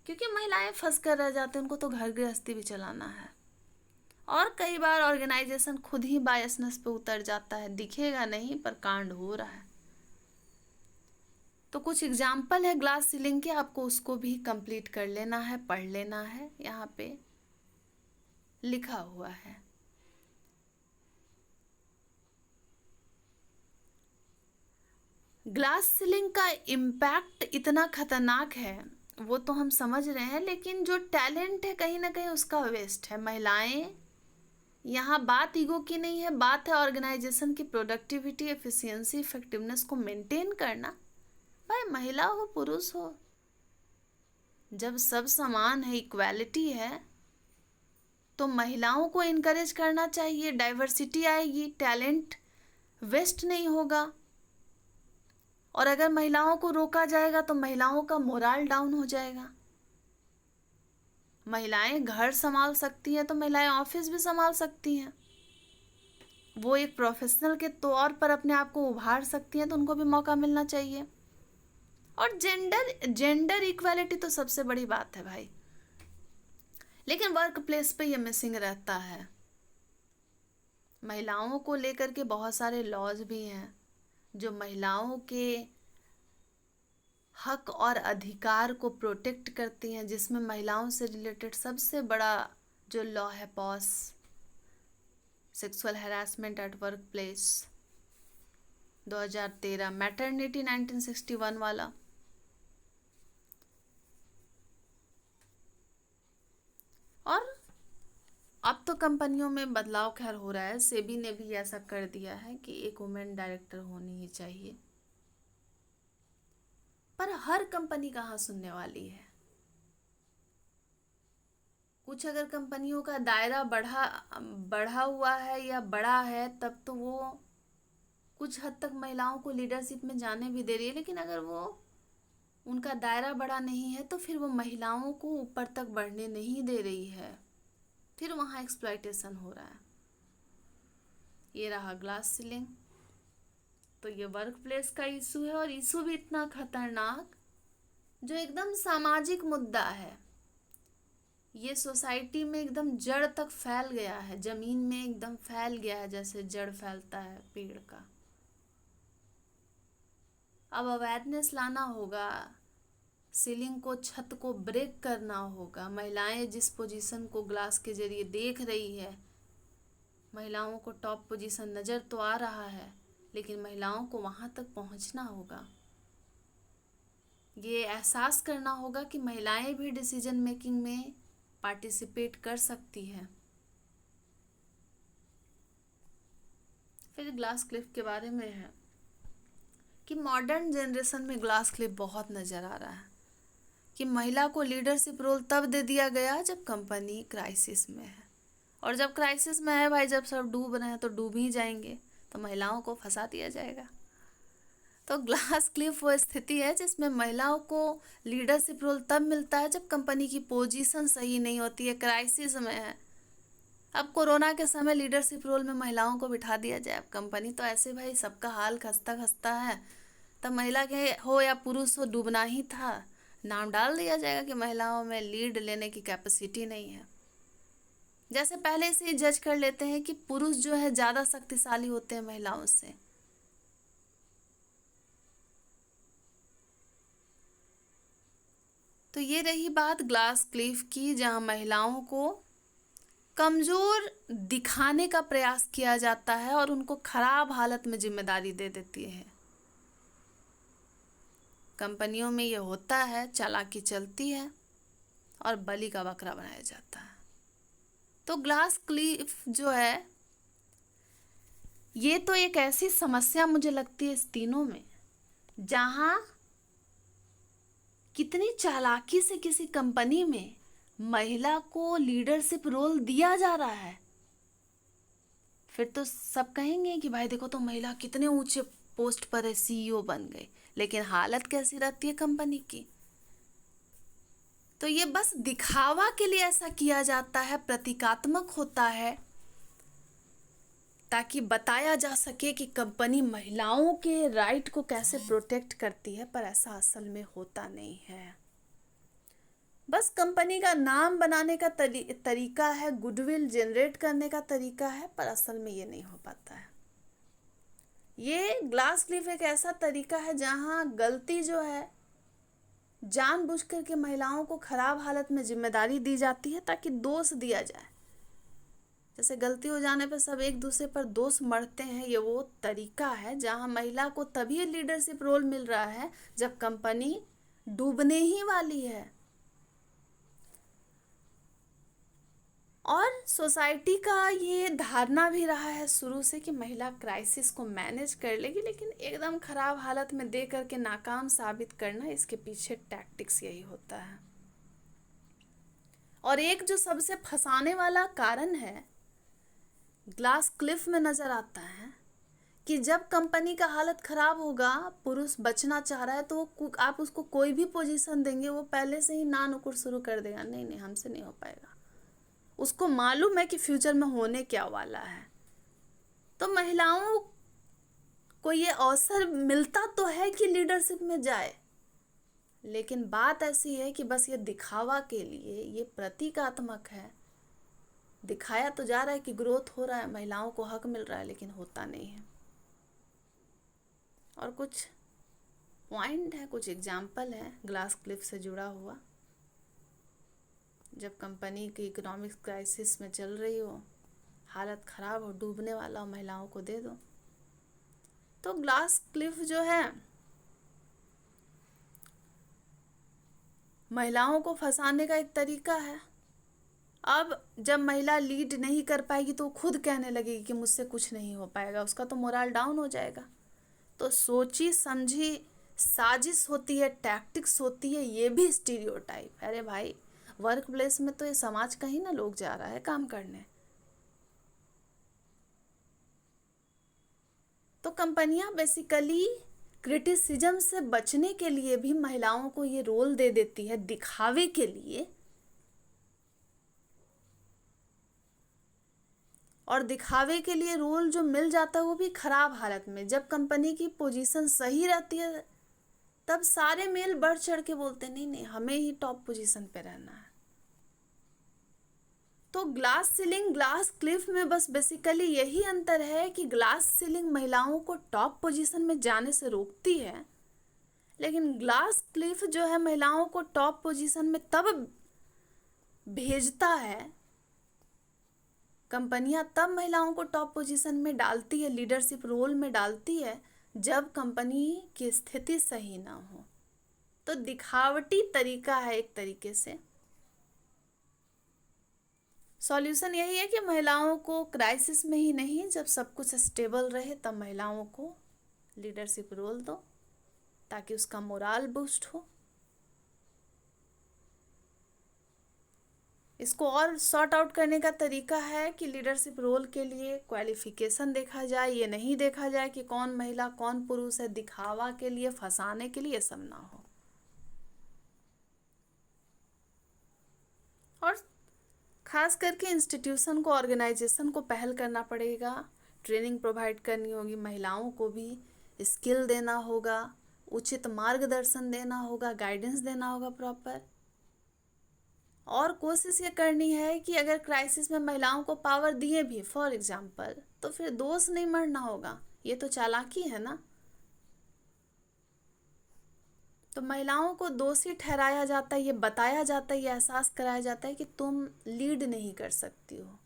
क्योंकि महिलाएं फंस कर रह जाती हैं, उनको तो घर गृहस्थी भी चलाना है। और कई बार ऑर्गेनाइजेशन खुद ही बायसनेस पे उतर जाता है, दिखेगा नहीं पर कांड हो रहा है। तो कुछ एग्जाम्पल है ग्लास सीलिंग के, आपको उसको भी कंप्लीट कर लेना है, पढ़ लेना है। यहाँ पे लिखा हुआ है, ग्लास सीलिंग का इम्पैक्ट इतना खतरनाक है वो तो हम समझ रहे हैं, लेकिन जो टैलेंट है कहीं ना कहीं उसका वेस्ट है। महिलाएं, यहाँ बात ईगो की नहीं है, बात है ऑर्गेनाइजेशन की प्रोडक्टिविटी, एफिशिएंसी, इफेक्टिवनेस को मेंटेन करना। भाई महिला हो पुरुष हो, जब सब समान है, इक्वालिटी है, तो महिलाओं को इनकरेज करना चाहिए। डाइवर्सिटी आएगी, टैलेंट वेस्ट नहीं होगा। और अगर महिलाओं को रोका जाएगा तो महिलाओं का मोरल डाउन हो जाएगा। महिलाएं घर संभाल सकती हैं तो महिलाएं ऑफिस भी संभाल सकती हैं, वो एक प्रोफेशनल के तौर पर अपने आप को उभार सकती हैं, तो उनको भी मौका मिलना चाहिए। और जेंडर इक्वालिटी तो सबसे बड़ी बात है भाई, लेकिन वर्क प्लेस पे ये मिसिंग रहता है। महिलाओं को लेकर के बहुत सारे लॉज भी हैं जो महिलाओं के हक और अधिकार को प्रोटेक्ट करती हैं, जिसमें महिलाओं से रिलेटेड सबसे बड़ा जो लॉ है POSH, sexual harassment at work place 2013, maternity 1961 वाला। और अब तो कंपनियों में बदलाव खैर हो रहा है, सेबी ने भी ऐसा कर दिया है कि एक वुमेन डायरेक्टर होनी ही चाहिए, पर हर कंपनी कहाँ सुनने वाली है। कुछ अगर कंपनियों का दायरा बढ़ा हुआ है या बड़ा है, तब तो वो कुछ हद तक महिलाओं को लीडरशिप में जाने भी दे रही है, लेकिन अगर वो उनका दायरा बड़ा नहीं है तो फिर वो महिलाओं को ऊपर तक बढ़ने नहीं दे रही है, फिर वहाँ एक्सप्लॉयटेशन हो रहा है। ये रहा ग्लास सीलिंग। तो ये वर्क प्लेस का इशू है, और इशू भी इतना खतरनाक जो एकदम सामाजिक मुद्दा है। ये सोसाइटी में एकदम जड़ तक फैल गया है, जमीन में एकदम फैल गया है, जैसे जड़ फैलता है पेड़ का। अब अवेयरनेस लाना होगा, सीलिंग को, छत को ब्रेक करना होगा। महिलाएं जिस पोजीशन को ग्लास के जरिए देख रही है, महिलाओं को टॉप पोजीशन नज़र तो आ रहा है, लेकिन महिलाओं को वहाँ तक पहुँचना होगा। ये एहसास करना होगा कि महिलाएं भी डिसीजन मेकिंग में पार्टिसिपेट कर सकती हैं। फिर ग्लास क्लिफ के बारे में है कि मॉडर्न जनरेशन में ग्लास क्लिफ बहुत नज़र आ रहा है कि महिला को लीडरशिप रोल तब दे दिया गया जब कंपनी क्राइसिस में है, और जब क्राइसिस में है भाई, जब सब डूब रहे हैं तो डूब ही जाएंगे, तो महिलाओं को फंसा दिया जाएगा। तो ग्लास क्लिफ वो स्थिति है जिसमें महिलाओं को लीडरशिप रोल तब मिलता है जब कंपनी की पोजीशन सही नहीं होती है, क्राइसिस में है। अब कोरोना के समय लीडरशिप रोल में महिलाओं को बिठा दिया जाए, अब कंपनी तो ऐसे भाई सबका हाल खस्ता खस्ता है, तब महिला के हो या पुरुष हो डूबना ही था, नाम डाल दिया जाएगा कि महिलाओं में लीड लेने की कैपेसिटी नहीं है। जैसे पहले से ही जज कर लेते हैं कि पुरुष जो है ज़्यादा शक्तिशाली होते हैं महिलाओं से। तो ये रही बात ग्लास क्लिफ की, जहाँ महिलाओं को कमज़ोर दिखाने का प्रयास किया जाता है और उनको खराब हालत में जिम्मेदारी दे देती है। कंपनियों में ये होता है, चालाकी चलती है और बलि का बकरा बनाया जाता है। तो ग्लास क्लिफ जो है, ये तो एक ऐसी समस्या मुझे लगती है इस तीनों में, जहाँ कितनी चालाकी से किसी कंपनी में महिला को लीडरशिप रोल दिया जा रहा है। फिर तो सब कहेंगे कि भाई देखो तो महिला कितने ऊंचे पोस्ट पर है, सीईओ बन गई, लेकिन हालत कैसी रहती है कंपनी की। तो ये बस दिखावा के लिए ऐसा किया जाता है, प्रतीकात्मक होता है, ताकि बताया जा सके कि कंपनी महिलाओं के राइट को कैसे प्रोटेक्ट करती है, पर ऐसा असल में होता नहीं है। बस कंपनी का नाम बनाने का तरीका है, गुडविल जनरेट करने का तरीका है, पर असल में ये नहीं हो पाता है। ये ग्लास क्लिफ एक ऐसा तरीका है जहां गलती जो है जानबूझकर के महिलाओं को खराब हालत में जिम्मेदारी दी जाती है ताकि दोष दिया जाए। जैसे गलती हो जाने पर सब एक दूसरे पर दोष मढ़ते हैं, ये वो तरीका है जहां महिला को तभी लीडरशिप रोल मिल रहा है जब कंपनी डूबने ही वाली है। और सोसाइटी का ये धारणा भी रहा है शुरू से कि महिला क्राइसिस को मैनेज कर लेगी, लेकिन एकदम खराब हालत में दे करके नाकाम साबित करना, इसके पीछे टैक्टिक्स यही होता है। और एक जो सबसे फंसाने वाला कारण है ग्लास क्लिफ में नजर आता है कि जब कंपनी का हालत खराब होगा, पुरुष बचना चाह रहा है, तो आप उसको कोई भी पोजीशन देंगे, वो पहले से ही ना नुकुर शुरू कर देगा, नहीं नहीं हमसे नहीं हो पाएगा। उसको मालूम है कि फ्यूचर में होने क्या वाला है। तो महिलाओं को ये अवसर मिलता तो है कि लीडरशिप में जाए, लेकिन बात ऐसी है कि बस ये दिखावा के लिए, ये प्रतीकात्मक है, दिखाया तो जा रहा है कि ग्रोथ हो रहा है, महिलाओं को हक मिल रहा है, लेकिन होता नहीं है। और कुछ पॉइंट है, कुछ एग्जाम्पल है ग्लास क्लिफ से जुड़ा हुआ। जब कंपनी की इकोनॉमिक क्राइसिस में चल रही हो, हालत खराब हो, डूबने वाला हो, महिलाओं को दे दो। तो ग्लास क्लिफ जो है महिलाओं को फंसाने का एक तरीका है। अब जब महिला लीड नहीं कर पाएगी तो खुद कहने लगेगी कि मुझसे कुछ नहीं हो पाएगा, उसका तो मोरल डाउन हो जाएगा। तो सोची समझी साजिश होती है, टैक्टिक्स होती है, ये भी स्टीरियोटाइप। अरे भाई वर्क प्लेस में तो ये समाज का ही ना लोग जा रहा है काम करने। तो कंपनियां बेसिकली क्रिटिसिज्म से बचने के लिए भी महिलाओं को ये रोल दे देती है दिखावे के लिए, और दिखावे के लिए रोल जो मिल जाता है वो भी खराब हालत में। जब कंपनी की पोजीशन सही रहती है तब सारे मेल बढ़ चढ़ के बोलते नहीं नहीं हमें ही टॉप पोजीशन पे रहना है। तो ग्लास सीलिंग ग्लास क्लिफ में बस बेसिकली यही अंतर है कि ग्लास सीलिंग महिलाओं को टॉप पोजीशन में जाने से रोकती है, लेकिन ग्लास क्लिफ जो है महिलाओं को टॉप पोजीशन में तब भेजता है, कंपनियां तब महिलाओं को टॉप पोजीशन में डालती है, लीडरशिप रोल में डालती है, जब कंपनी की स्थिति सही ना हो। तो दिखावटी तरीका है एक तरीके से। सॉल्यूशन यही है कि महिलाओं को क्राइसिस में ही नहीं, जब सब कुछ स्टेबल रहे तब महिलाओं को लीडरशिप रोल दो ताकि उसका मोराल बूस्ट हो। इसको और सॉर्ट आउट करने का तरीका है कि लीडरशिप रोल के लिए क्वालिफिकेशन देखा जाए, ये नहीं देखा जाए कि कौन महिला कौन पुरुष है, दिखावा के लिए, फंसाने के लिए, ये सब ना हो। और खास करके इंस्टीट्यूशन को, ऑर्गेनाइजेशन को पहल करना पड़ेगा, ट्रेनिंग प्रोवाइड करनी होगी, महिलाओं को भी स्किल देना होगा, उचित मार्गदर्शन देना होगा, गाइडेंस देना होगा प्रॉपर। और कोशिश ये करनी है कि अगर क्राइसिस में महिलाओं को पावर दिए भी, फॉर एग्जांपल, तो फिर दोष नहीं मढ़ना होगा, ये तो चालाकी है ना। तो महिलाओं को दोषी ठहराया जाता है, ये बताया जाता है, ये एहसास कराया जाता है कि तुम लीड नहीं कर सकती हो।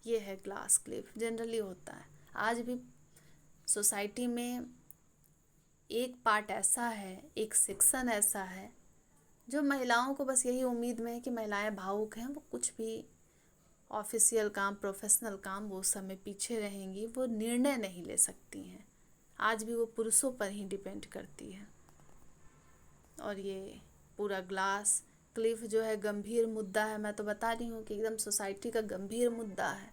ये है ग्लास क्लिफ, जनरली होता है आज भी सोसाइटी में। एक पार्ट ऐसा है, एक सेक्शन ऐसा है जो महिलाओं को बस यही उम्मीद में है कि महिलाएं भावुक हैं, वो कुछ भी ऑफिशियल काम, प्रोफेशनल काम, वो सब में पीछे रहेंगी, वो निर्णय नहीं ले सकती हैं। आज भी वो पुरुषों पर ही डिपेंड करती है। और ये पूरा ग्लास क्लिफ जो है गंभीर मुद्दा है, मैं तो बता रही हूँ कि एकदम सोसाइटी का गंभीर मुद्दा है।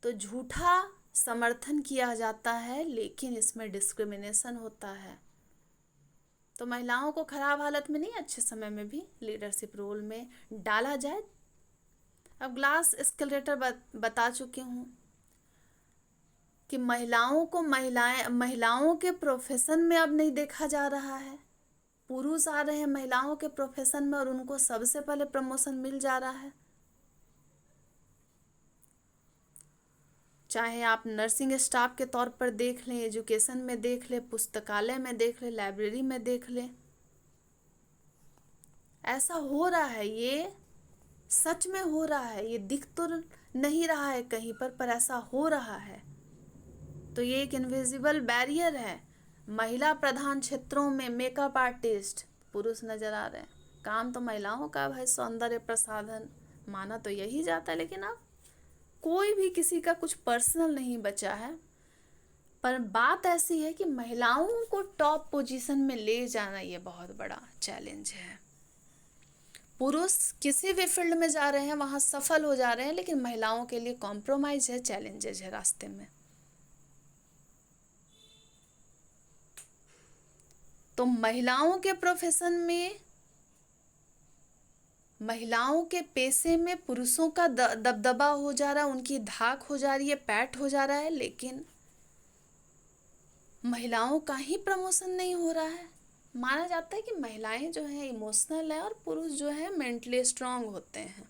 तो झूठा समर्थन किया जाता है, लेकिन इसमें डिस्क्रिमिनेशन होता है। तो महिलाओं को खराब हालत में नहीं, अच्छे समय में भी लीडरशिप रोल में डाला जाए। अब ग्लास एस्केलेटर बता चुकी हूँ कि महिलाओं को महिलाओं के प्रोफेशन में अब नहीं देखा जा रहा है। पुरुष आ रहे हैं महिलाओं के प्रोफेशन में और उनको सबसे पहले प्रमोशन मिल जा रहा है। चाहे आप नर्सिंग स्टाफ के तौर पर देख लें, एजुकेशन में देख लें, पुस्तकालय में देख लें, लाइब्रेरी में देख लें, ऐसा हो रहा है। ये सच में हो रहा है, ये दिख तो नहीं रहा है कहीं पर ऐसा हो रहा है। तो ये एक इनविजिबल बैरियर है। महिला प्रधान क्षेत्रों में मेकअप आर्टिस्ट पुरुष नजर आ रहे हैं। काम तो महिलाओं का है, सौंदर्य प्रसाधन माना तो यही जाता है, लेकिन अब कोई भी किसी का कुछ पर्सनल नहीं बचा है। पर बात ऐसी है कि महिलाओं को टॉप पोजीशन में ले जाना ये बहुत बड़ा चैलेंज है। पुरुष किसी भी फील्ड में जा रहे हैं, वहां सफल हो जा रहे हैं, लेकिन महिलाओं के लिए कॉम्प्रोमाइज है, चैलेंजेस है रास्ते में। तो महिलाओं के प्रोफेशन में, महिलाओं के पेशे में पुरुषों का दबदबा हो जा रहा है, उनकी धाक हो जा रही है, पैठ हो जा रहा है, लेकिन महिलाओं का ही प्रमोशन नहीं हो रहा है। माना जाता है कि महिलाएं जो हैं इमोशनल है और पुरुष जो है मेंटली स्ट्रांग होते हैं।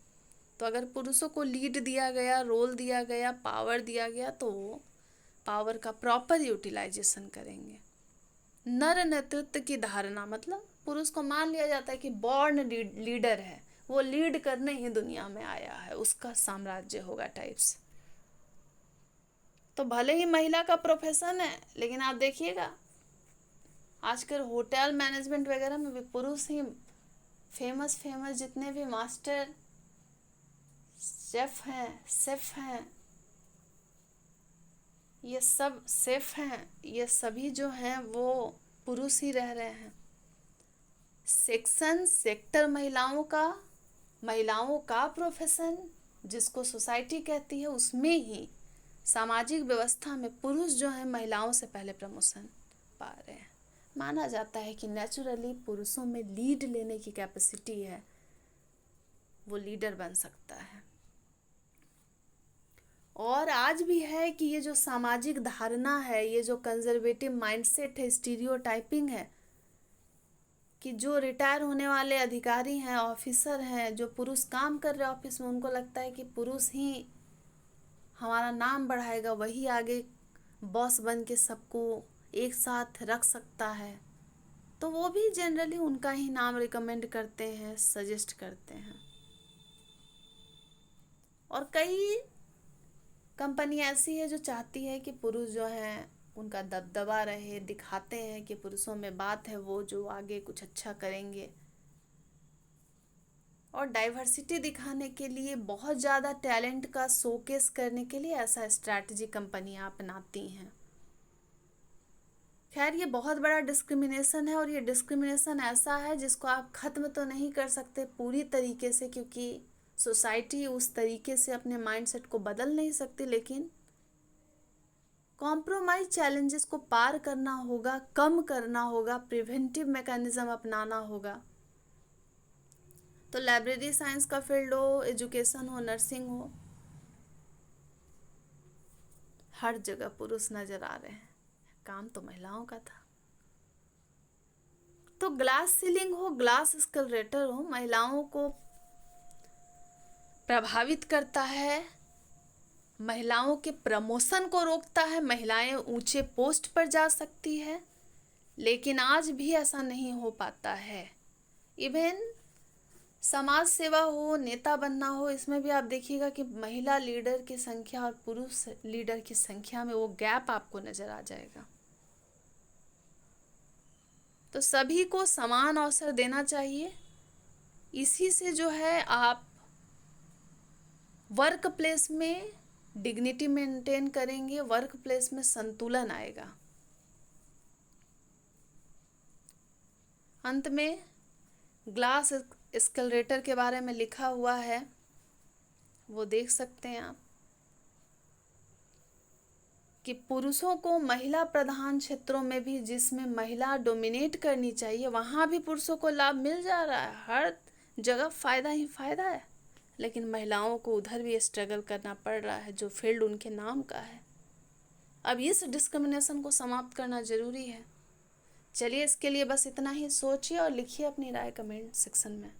तो अगर पुरुषों को लीड दिया गया, रोल दिया गया, पावर दिया गया, तो वो पावर का प्रॉपर यूटिलाइजेशन करेंगे। नर नेतृत्व की धारणा, मतलब पुरुष को मान लिया जाता है कि बॉर्न लीडर है, वो लीड करने ही दुनिया में आया है, उसका साम्राज्य होगा टाइप्स। तो भले ही महिला का प्रोफेशन है, लेकिन आप देखिएगा आजकल होटल मैनेजमेंट वगैरह में भी पुरुष ही फेमस जितने भी मास्टर शेफ हैं, ये सब शेफ हैं, ये सभी जो हैं वो पुरुष ही रह रहे हैं। सेक्टर महिलाओं का प्रोफेशन जिसको सोसाइटी कहती है, उसमें ही सामाजिक व्यवस्था में पुरुष जो है महिलाओं से पहले प्रमोशन पा रहे हैं। माना जाता है कि नेचुरली पुरुषों में लीड लेने की कैपेसिटी है, वो लीडर बन सकता है। और आज भी है कि ये जो सामाजिक धारणा है, ये जो कंजर्वेटिव माइंडसेट है, स्टीरियोटाइपिंग है, कि जो रिटायर होने वाले अधिकारी हैं, ऑफिसर हैं, जो पुरुष काम कर रहे हैं ऑफिस में, उनको लगता है कि पुरुष ही हमारा नाम बढ़ाएगा, वही आगे बॉस बन के सबको एक साथ रख सकता है। तो वो भी जनरली उनका ही नाम रिकमेंड करते हैं, सजेस्ट करते हैं। और कई कंपनी ऐसी है जो चाहती है कि पुरुष जो हैं उनका दबदबा रहे, दिखाते हैं कि पुरुषों में बात है, वो जो आगे कुछ अच्छा करेंगे। और डाइवर्सिटी दिखाने के लिए, बहुत ज़्यादा टैलेंट का शोकेस करने के लिए ऐसा स्ट्रैटेजी कंपनियां अपनाती हैं। खैर, ये बहुत बड़ा डिस्क्रिमिनेशन है, और ये डिस्क्रिमिनेशन ऐसा है जिसको आप ख़त्म तो नहीं कर सकते पूरी तरीके से, क्योंकि सोसाइटी उस तरीके से अपने माइंडसेट को बदल नहीं सकती, लेकिन कॉम्प्रोमाइज चैलेंजेस को पार करना होगा, कम करना होगा, प्रिवेंटिव मैकेनिज्म अपनाना होगा। तो लाइब्रेरी साइंस का फील्ड हो, एजुकेशन हो, नर्सिंग हो, हर जगह पुरुष नजर आ रहे हैं, काम तो महिलाओं का था। तो ग्लास सीलिंग हो, ग्लास एस्केलेटर हो, महिलाओं को प्रभावित करता है, महिलाओं के प्रमोशन को रोकता है, महिलाएं ऊंचे पोस्ट पर जा सकती है, लेकिन आज भी ऐसा नहीं हो पाता है। इवन समाज सेवा हो, नेता बनना हो, इसमें भी आप देखिएगा कि महिला लीडर की संख्या और पुरुष लीडर की संख्या में वो गैप आपको नजर आ जाएगा। तो सभी को समान अवसर देना चाहिए। इसी से जो है आप वर्क प्लेस में डिग्निटी मेंटेन करेंगे, वर्क प्लेस में संतुलन आएगा। अंत में ग्लास एस्केलेटर के बारे में लिखा हुआ है, वो देख सकते हैं आप, कि पुरुषों को महिला प्रधान क्षेत्रों में भी, जिसमें महिला डोमिनेट करनी चाहिए, वहाँ भी पुरुषों को लाभ मिल जा रहा है। हर जगह फ़ायदा ही फ़ायदा है, लेकिन महिलाओं को उधर भी स्ट्रगल करना पड़ रहा है जो फील्ड उनके नाम का है। अब इस डिस्क्रिमिनेशन को समाप्त करना ज़रूरी है। चलिए, इसके लिए बस इतना ही। सोचिए और लिखिए अपनी राय कमेंट सेक्शन में।